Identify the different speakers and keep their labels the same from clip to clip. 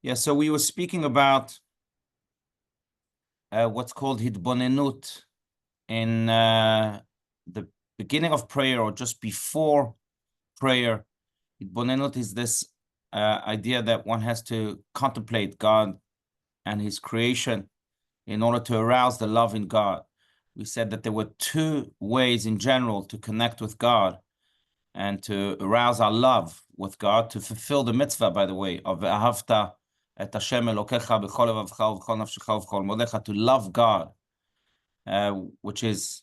Speaker 1: Yeah, so we were speaking about what's called hitbonenut in the beginning of prayer or just before prayer. Hitbonenut is this idea that one has to contemplate God and his creation in order to arouse the love in God. We said that there were two ways in general to connect with God and to arouse our love with God, to fulfill the mitzvah, by the way, of Ahavta et Hashem Elokecha b'chol levavcha u'b'chol nafshecha u'b'chol modecha, to love God, which is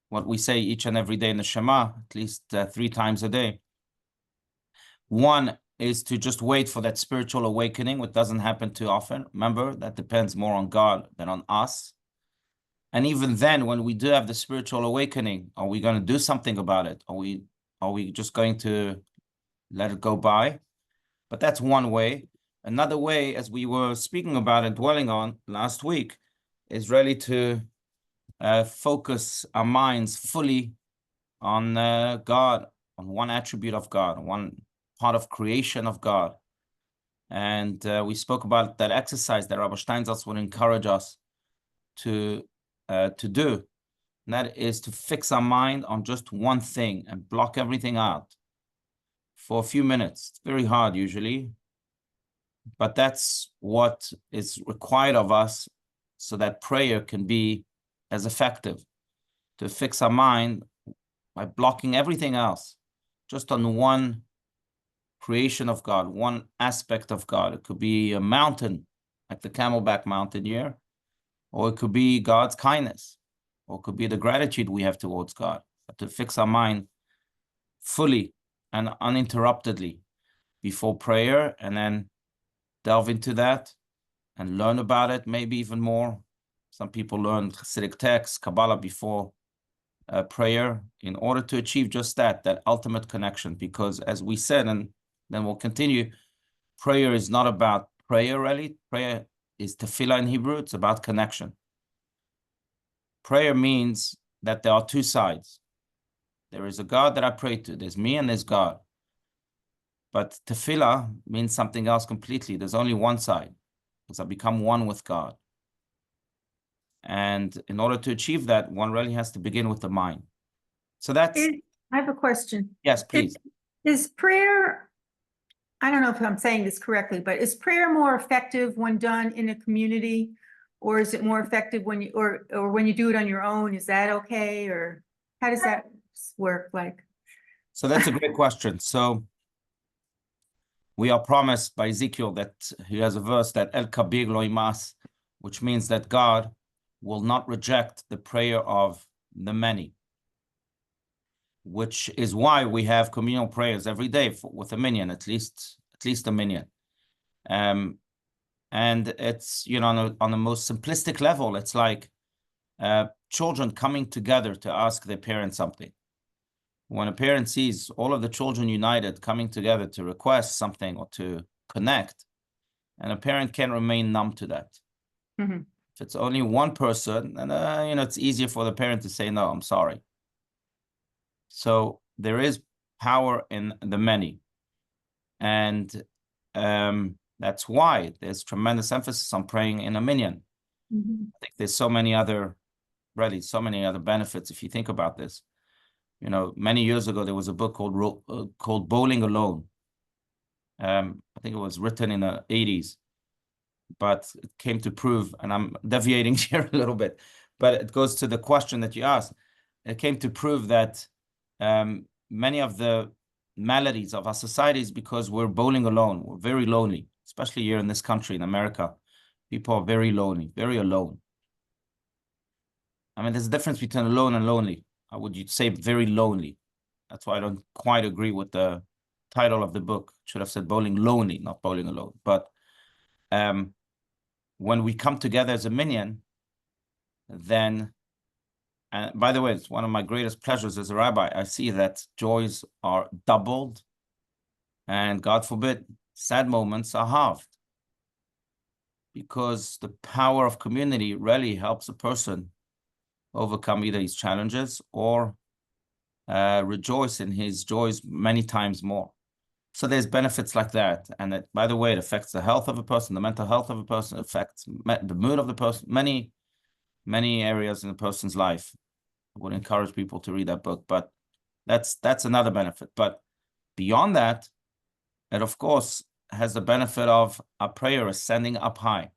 Speaker 1: what we say each and every day in the Shema, at least 3 times a day. One is to just wait for that spiritual awakening, which doesn't happen too often. Remember, that depends more on God than on us. And even then, when we do have the spiritual awakening, are we going to do something about it? Are we just going to let it go by? But that's one way. Another way, as we were speaking about and dwelling on last week, is really to focus our minds fully on God, on one attribute of God, one part of creation of God. And we spoke about that exercise that Rabbi Steinsaltz would encourage us to do. And that is to fix our mind on just one thing and block everything out for a few minutes. It's very hard usually, but that's what is required of us so that prayer can be as effective, to fix our mind by blocking everything else, just on one creation of God, one aspect of God. It could be a mountain, like the Camelback Mountain here, or it could be God's kindness, or it could be the gratitude we have towards God. But to fix our mind fully and uninterruptedly before prayer, and then delve into that and learn about it, maybe even more. Some people learn Hasidic texts, Kabbalah before prayer, in order to achieve just that ultimate connection. Because as we said, and then we'll continue, prayer is not about prayer really. Prayer is tefillah in Hebrew. It's about connection. Prayer means that there are two sides. There is a God that I pray to. There's me and there's God. But tefillah means something else completely. There's only one side, because I become one with God. And in order to achieve that, one really has to begin with the mind. So that's...
Speaker 2: I have a question.
Speaker 1: Yes, please.
Speaker 2: Is prayer, I don't know if I'm saying this correctly, but is prayer more effective when done in a community, or is it more effective when you, or when you do it on your own? Is that okay? Or how does that work? Like,
Speaker 1: so that's a great question. So we are promised by Ezekiel that he has a verse that El Kabir Lo Imas, which means that God will not reject the prayer of the many, which is why we have communal prayers every day with a minyan, at least a minyan. And it's, you know, on the most simplistic level, it's like children coming together to ask their parents something. When a parent sees all of the children united coming together to request something or to connect, and a parent can't remain numb to that.
Speaker 2: mm-hmm.
Speaker 1: If it's only one person, then you know, it's easier for the parent to say, no, I'm sorry. So there is power in the many. And that's why there's tremendous emphasis on praying in a minyan.
Speaker 2: Mm-hmm.
Speaker 1: I think there's so many other benefits if you think about this. You know, many years ago, there was a book called Bowling Alone. I think it was written in the 80s, but it came to prove, and I'm deviating here a little bit, but it goes to the question that you asked. It came to prove that many of the maladies of our society is because we're bowling alone. We're very lonely, especially here in this country, in America. People are very lonely, very alone. I mean, there's a difference between alone and lonely. I would say very lonely. That's why I don't quite agree with the title of the book. Should have said bowling lonely, not bowling alone. But when we come together as a minyan, then, and by the way, it's one of my greatest pleasures as a rabbi. I see that joys are doubled, and God forbid, sad moments are halved. Because the power of community really helps a person overcome either his challenges or rejoice in his joys many times more. So there's benefits like that. And it, by the way, it affects the health of a person, the mental health of a person, affects the mood of the person, many, many areas in a person's life. I would encourage people to read that book, but that's another benefit. But beyond that, it of course has the benefit of a prayer ascending up high.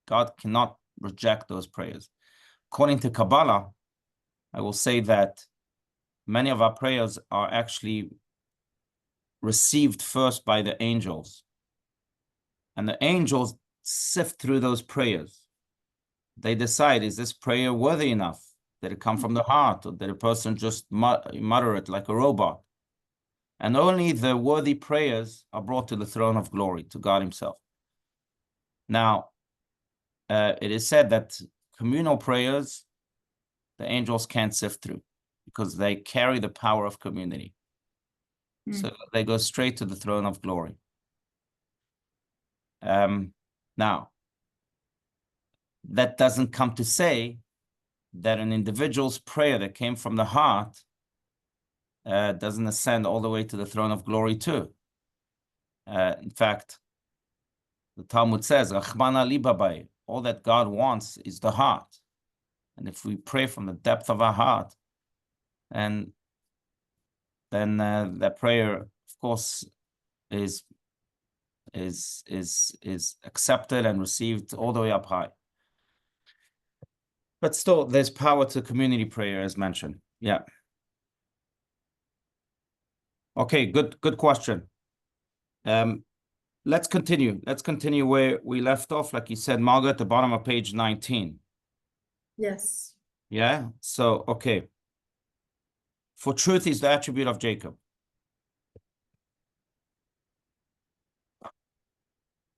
Speaker 1: God cannot reject those prayers. According to Kabbalah, I will say that many of our prayers are actually received first by the angels. And the angels sift through those prayers. They decide, is this prayer worthy enough? Did it come from the heart, or did a person just mutter it like a robot? And only the worthy prayers are brought to the throne of glory, to God himself. Now, it is said that communal prayers, the angels can't sift through because they carry the power of community. So they go straight to the throne of glory. Now, that doesn't come to say that an individual's prayer that came from the heart doesn't ascend all the way to the throne of glory too. In fact, the Talmud says, all that God wants is the heart. And if we pray from the depth of our heart, and then that prayer, of course, is accepted and received all the way up high. But still, there's power to community prayer, as mentioned. Yeah. Okay, good question. Let's continue. Let's continue where we left off, like you said, Margaret, at the bottom of page 19.
Speaker 2: Yes.
Speaker 1: Yeah, so, okay. For truth is the attribute of Jacob.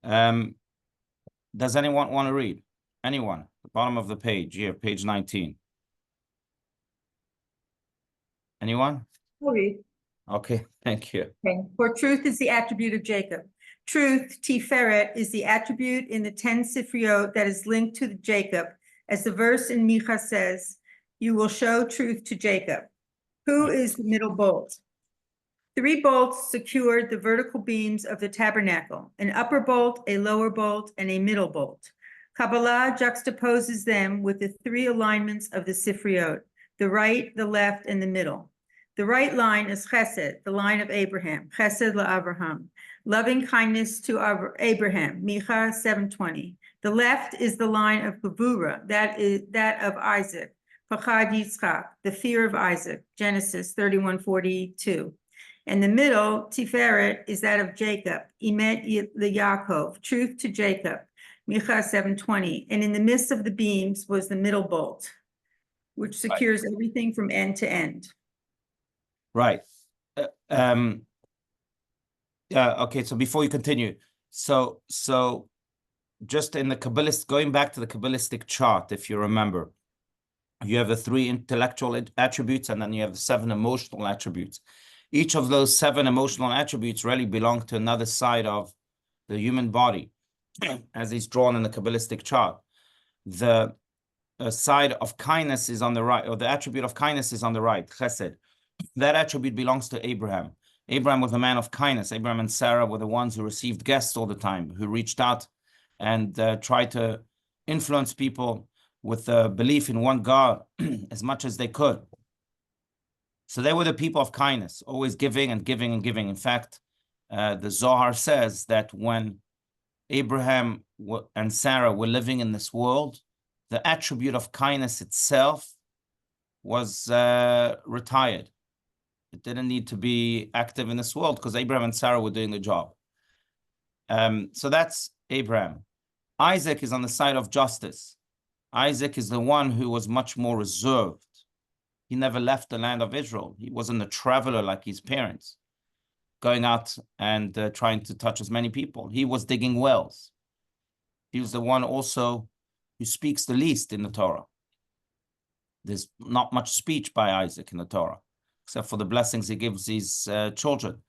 Speaker 1: Does anyone want to read? Anyone? The bottom of the page, here, page 19. Anyone?
Speaker 2: I'll read.
Speaker 1: Okay, thank you.
Speaker 2: Okay. For truth is the attribute of Jacob. Truth, Tiferet, is the attribute in the 10 Sifriot that is linked to Jacob. As the verse in Micha says, you will show truth to Jacob. Who is the middle bolt? 3 bolts secured the vertical beams of the tabernacle, an upper bolt, a lower bolt, and a middle bolt. Kabbalah juxtaposes them with the 3 alignments of the Sifriot, the right, the left, and the middle. The right line is Chesed, the line of Abraham, Chesed LaAvraham, loving kindness to Abraham, Micha 7:20. The left is the line of Gevurah, that is that of Isaac, Pachad Yitzchak, the fear of Isaac, Genesis 31:42. And the middle, Tiferet, is that of Jacob, Emet LeYaakov, truth to Jacob, Micha 7:20. And in the midst of the beams was the middle bolt, which secures everything from end to end.
Speaker 1: Right. Okay, so before you continue, so just in the Kabbalist, going back to the Kabbalistic chart, if you remember, you have the 3 intellectual attributes, and then you have the 7 emotional attributes. Each of those 7 emotional attributes really belong to another side of the human body, as is drawn in the Kabbalistic chart. The side of kindness is on the right, or the attribute of kindness is on the right, Chesed. That attribute belongs to Abraham. Abraham was a man of kindness. Abraham and Sarah were the ones who received guests all the time, who reached out and tried to influence people with the belief in one God as much as they could. So they were the people of kindness, always giving and giving and giving. In fact, the Zohar says that when Abraham and Sarah were living in this world, the attribute of kindness itself was retired. It didn't need to be active in this world because Abraham and Sarah were doing the job. So that's Abraham. Isaac is on the side of justice. Isaac is the one who was much more reserved. He never left the land of Israel. He wasn't a traveler like his parents, going out and trying to touch as many people. He was digging wells. He was the one also who speaks the least in the Torah. There's not much speech by Isaac in the Torah, except for the blessings he gives his children.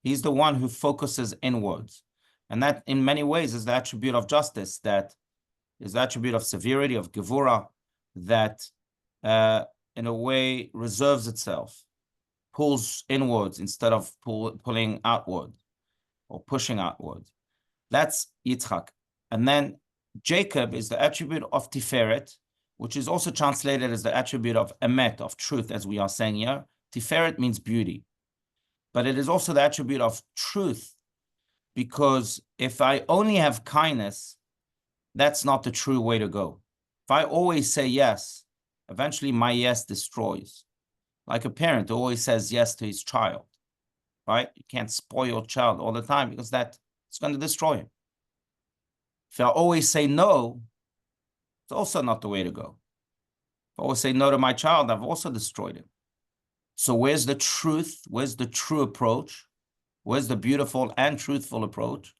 Speaker 1: He's the one who focuses inwards. And that, in many ways, is the attribute of justice, that is the attribute of severity, of Gevurah, that in a way reserves itself, pulls inwards instead of pulling outward. or pushing outwards. That's Yitzchak. And then Jacob is the attribute of Tiferet, which is also translated as the attribute of Emet, of truth, as we are saying here. Tiferet means beauty. But it is also the attribute of truth, because if I only have kindness, that's not the true way to go. If I always say yes, eventually my yes destroys. Like a parent who always says yes to his child, right? You can't spoil your child all the time because that's going to destroy him. If I always say no, it's also not the way to go. If I always say no to my child, I've also destroyed him. So where's the truth? Where's the true approach? Where's the beautiful and truthful approach?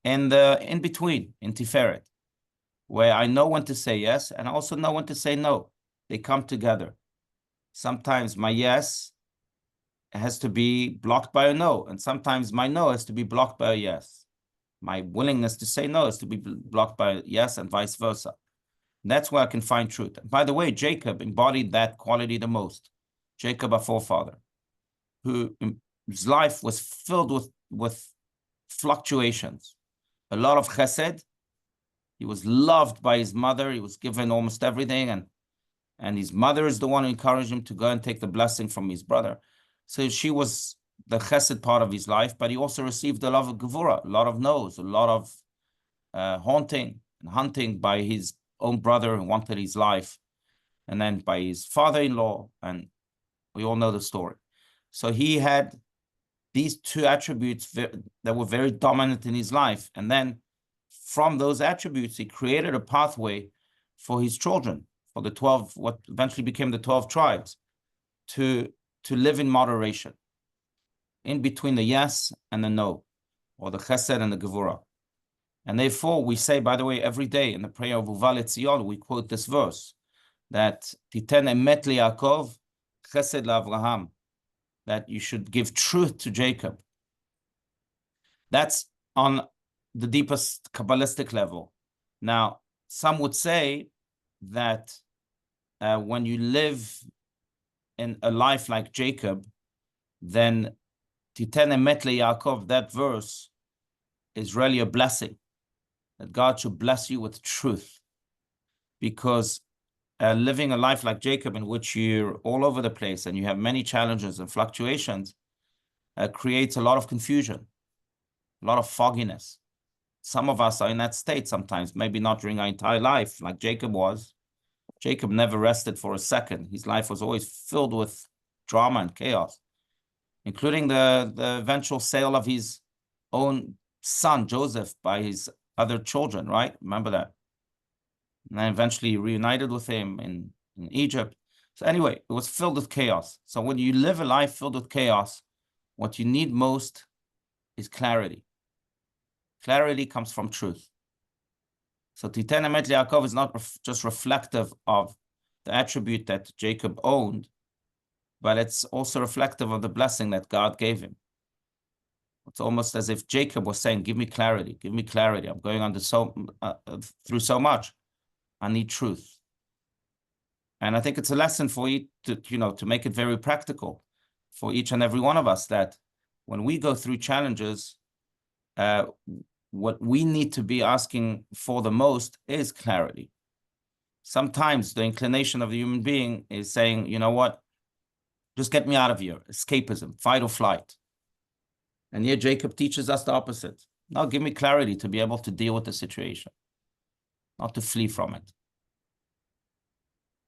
Speaker 1: And the in between, in Tiferet, where I know when to say yes and I also know when to say no. They come together. Sometimes my yes has to be blocked by a no, and sometimes my no has to be blocked by a yes. My willingness to say no has to be blocked by a yes, and vice versa. And that's where I can find truth. And by the way, Jacob embodied that quality the most. Jacob, our forefather, whose life was filled with fluctuations, a lot of chesed. He was loved by his mother. He was given almost everything, and his mother is the one who encouraged him to go and take the blessing from his brother. So she was the chesed part of his life, but he also received a lot of gevura, a lot of no's, a lot of haunting and hunting by his own brother who wanted his life, and then by his father-in-law, and we all know the story. So he had these two attributes that were very dominant in his life, and then from those attributes, he created a pathway for his children, for the 12, what eventually became the 12 tribes, to live in moderation, in between the yes and the no, or the chesed and the gevura. And therefore, we say, by the way, every day in the prayer of Uva Letzion, we quote this verse, that Titen emet liYaakov, chesed laAvraham, that you should give truth to Jacob. That's on the deepest Kabbalistic level. Now, some would say that when you live in a life like Jacob, then Titen emet liYaakov, that verse is really a blessing, that God should bless you with truth, because living a life like Jacob, in which you're all over the place and you have many challenges and fluctuations, creates a lot of confusion, a lot of fogginess. Some of us are in that state sometimes, maybe not during our entire life, like Jacob was. Jacob never rested for a second. His life was always filled with drama and chaos, including the eventual sale of his own son, Joseph, by his other children, right? Remember that? And then eventually reunited with him in Egypt. So anyway, it was filled with chaos. So when you live a life filled with chaos, what you need most is clarity. Clarity comes from truth. So Titen emet liYaakov is not just reflective of the attribute that Jacob owned, but it's also reflective of the blessing that God gave him. It's almost as if Jacob was saying, give me clarity, give me clarity. I'm going under through so much. I need truth. And I think it's a lesson for you to make it very practical for each and every one of us, that when we go through challenges, what we need to be asking for the most is clarity. Sometimes the inclination of the human being is saying, you know what, just get me out of here, escapism, fight or flight. And here Jacob teaches us the opposite. Now give me clarity to be able to deal with the situation, not to flee from it.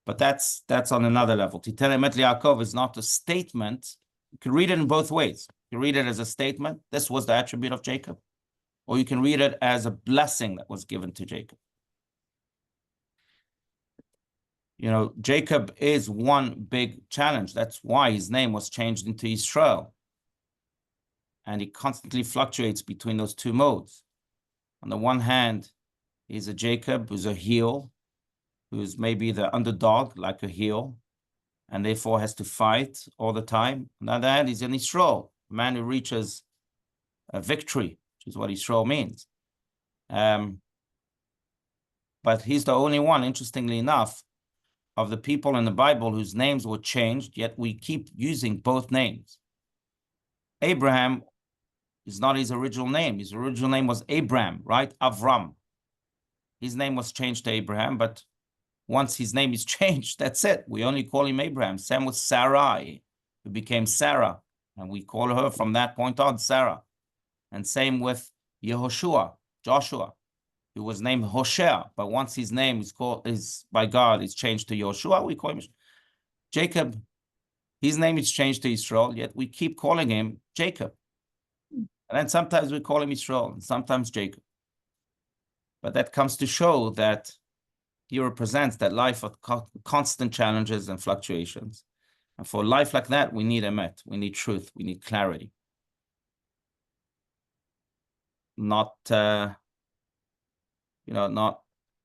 Speaker 1: But that's on another level. Titen emet liYaakov is not a statement. You can read it in both ways. You can read it as a statement, this was the attribute of Jacob, or you can read it as a blessing that was given to Jacob. You know, Jacob is one big challenge. That's why his name was changed into Israel. And he constantly fluctuates between those two modes. On the one hand, he's a Jacob who's a heel, who's maybe the underdog, like a heel, and therefore has to fight all the time. On the other hand, he's an Israel, a man who reaches a victory, which is what Israel means. But he's the only one, interestingly enough, of the people in the Bible whose names were changed, yet we keep using both names. Abraham, is not his original name. His original name was Abraham, right? Avram. His name was changed to Abraham, but once his name is changed, that's it. We only call him Abraham. Same with Sarai, who became Sarah, and we call her from that point on Sarah. And same with Yehoshua, Joshua, who was named Hoshea, but once his name is by God is changed to Yehoshua, we call him Jacob. His name is changed to Israel, yet we keep calling him Jacob. And then sometimes we call him Israel, and sometimes Jacob. But that comes to show that he represents that life of constant challenges and fluctuations. And for life like that, we need emet, we need truth, we need clarity. Not, not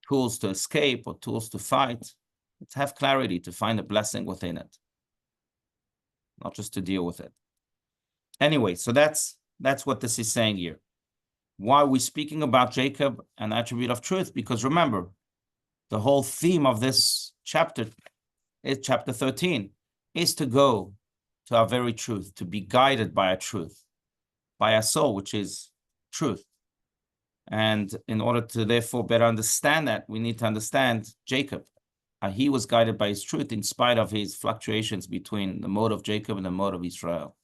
Speaker 1: tools to escape or tools to fight. Let's have clarity to find a blessing within it, not just to deal with it. Anyway, so that's what this is saying here. Why are we speaking about Jacob, an attribute of truth? Because remember, the whole theme of this chapter, chapter 13, is to go to our very truth, to be guided by our truth, by our soul, which is truth. And in order to therefore better understand that, we need to understand Jacob. He was guided by his truth in spite of his fluctuations between the mode of Jacob and the mode of Israel.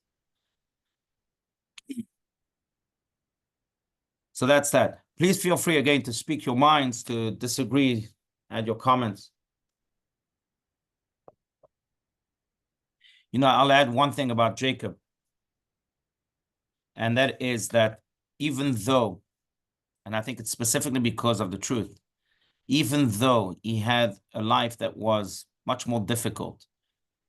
Speaker 1: So that's that. Please feel free again to speak your minds, to disagree, add your comments. I'll add one thing about Jacob, and that is that even though, and I think it's specifically because of the truth, even though he had a life that was much more difficult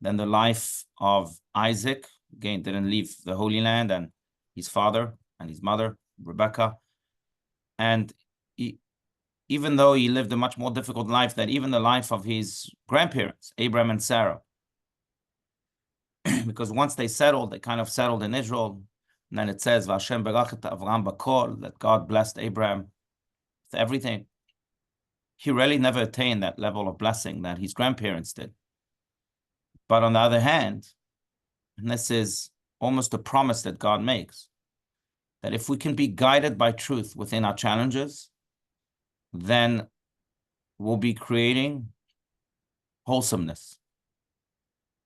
Speaker 1: than the life of Isaac, again, didn't leave the Holy Land, and his father and his mother, Rebecca, and even though he lived a much more difficult life than even the life of his grandparents, Abraham and Sarah, because once they kind of settled in Israel, and then it says, Vashem berachet Avram bakol, that God blessed Abraham with everything. He really never attained that level of blessing that his grandparents did. But on the other hand, and this is almost a promise that God makes, that if we can be guided by truth within our challenges, then we'll be creating wholesomeness.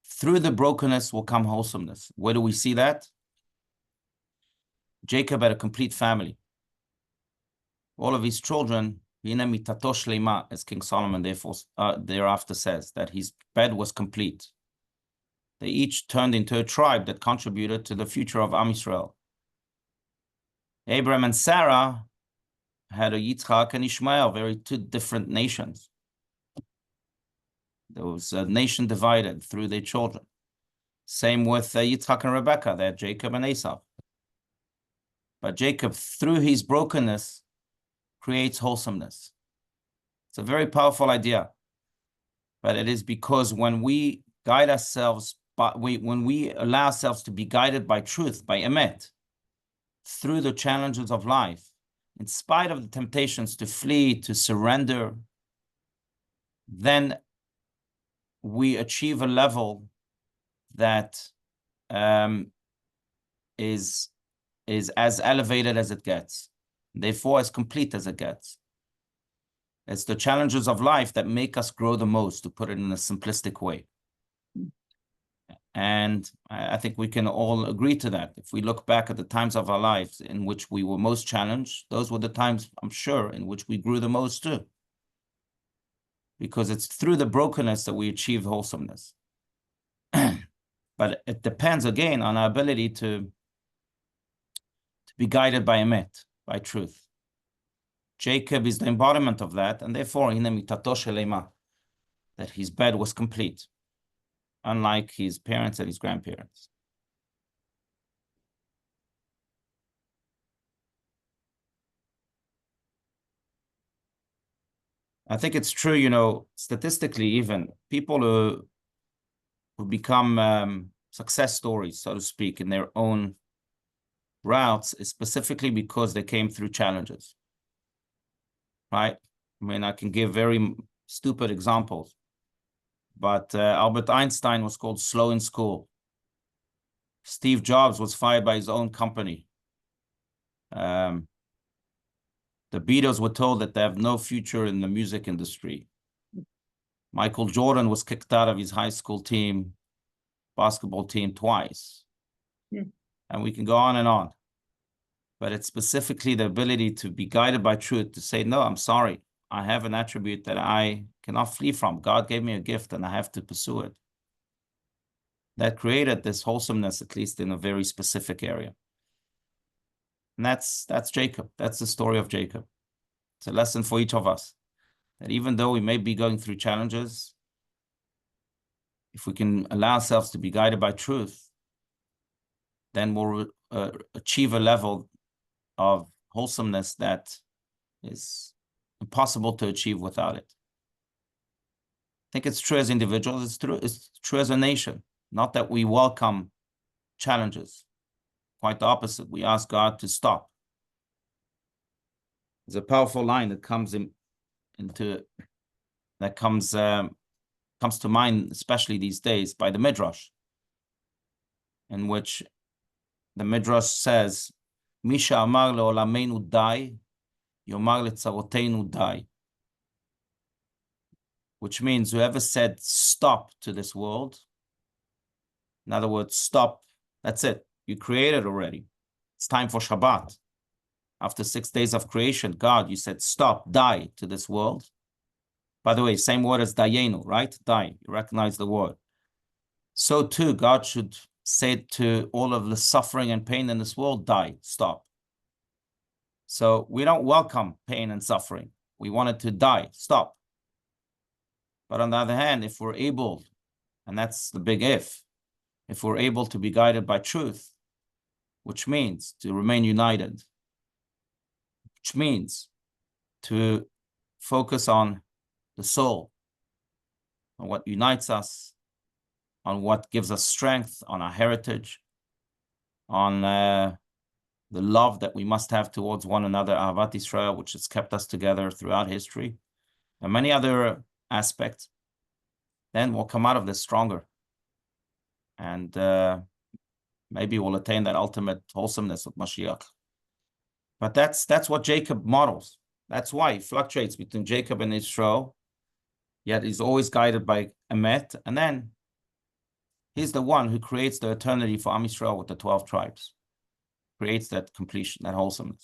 Speaker 1: Through the brokenness will come wholesomeness. Where do we see that? Jacob had a complete family. All of his children, as King Solomon thereafter says, that his bed was complete. They each turned into a tribe that contributed to the future of Am Yisrael. Abraham and Sarah had a Yitzchak and Ishmael, very two different nations. There was a nation divided through their children. Same with Yitzchak and Rebecca, they had Jacob and Esau. But Jacob, through his brokenness, creates wholesomeness. It's a very powerful idea. But it is because when we guide ourselves, when we allow ourselves to be guided by truth, by emet, through the challenges of life, in spite of the temptations to flee, to surrender, then we achieve a level that is as elevated as it gets, therefore as complete as it gets. It's the challenges of life that make us grow the most, to put it in a simplistic way. And I think we can all agree to that. If we look back at the times of our lives in which we were most challenged, those were the times, I'm sure, in which we grew the most too. Because it's through the brokenness that we achieve wholesomeness. But it depends, again, on our ability to be guided by emet, by truth. Jacob is the embodiment of that, and therefore, that his bed was complete, unlike his parents and his grandparents. I think it's true, statistically even, people who become success stories, so to speak, in their own routes is specifically because they came through challenges, right? I mean, I can give very stupid examples, but Albert Einstein was called slow in school. Steve Jobs was fired by his own company. The Beatles were told that they have no future in the music industry. Michael Jordan was kicked out of his high school team, basketball team twice. And we can go on and on. But it's specifically the ability to be guided by truth, to say, no, I'm sorry. I have an attribute that I cannot flee from. God gave me a gift and I have to pursue it. That created this wholesomeness, at least in a very specific area. And that's Jacob. That's the story of Jacob. It's a lesson for each of us, that even though we may be going through challenges, if we can allow ourselves to be guided by truth, then we'll achieve a level of wholesomeness that is impossible to achieve without it. I think it's true as individuals, it's true as a nation. Not that we welcome challenges. Quite the opposite. We ask God to stop. There's a powerful line that comes to mind, especially these days, by the Midrash, in which the Midrash says, Misha amar le'olamenu dai, yomar le'tzarotenu dai. Which means whoever said stop to this world, in other words, stop, that's it. You created already. It's time for Shabbat. After 6 days of creation, God, you said stop, die to this world. By the way, same word as dayenu, right? Die, you recognize the word. So too, God should say to all of the suffering and pain in this world, die, stop. So we don't welcome pain and suffering. We want it to die, stop. But on the other hand, if we're able, and that's the big if we're able to be guided by truth, which means to remain united, which means to focus on the soul, on what unites us, on what gives us strength, on our heritage, on the love that we must have towards one another, Ahavat Israel, which has kept us together throughout history, and many other aspects, then we'll come out of this stronger. And maybe we'll attain that ultimate wholesomeness of Mashiach. But that's what Jacob models. That's why he fluctuates between Jacob and Israel, yet he's always guided by Emet. And then he's the one who creates the eternity for Am Yisrael with the 12 tribes, creates that completion, that wholesomeness.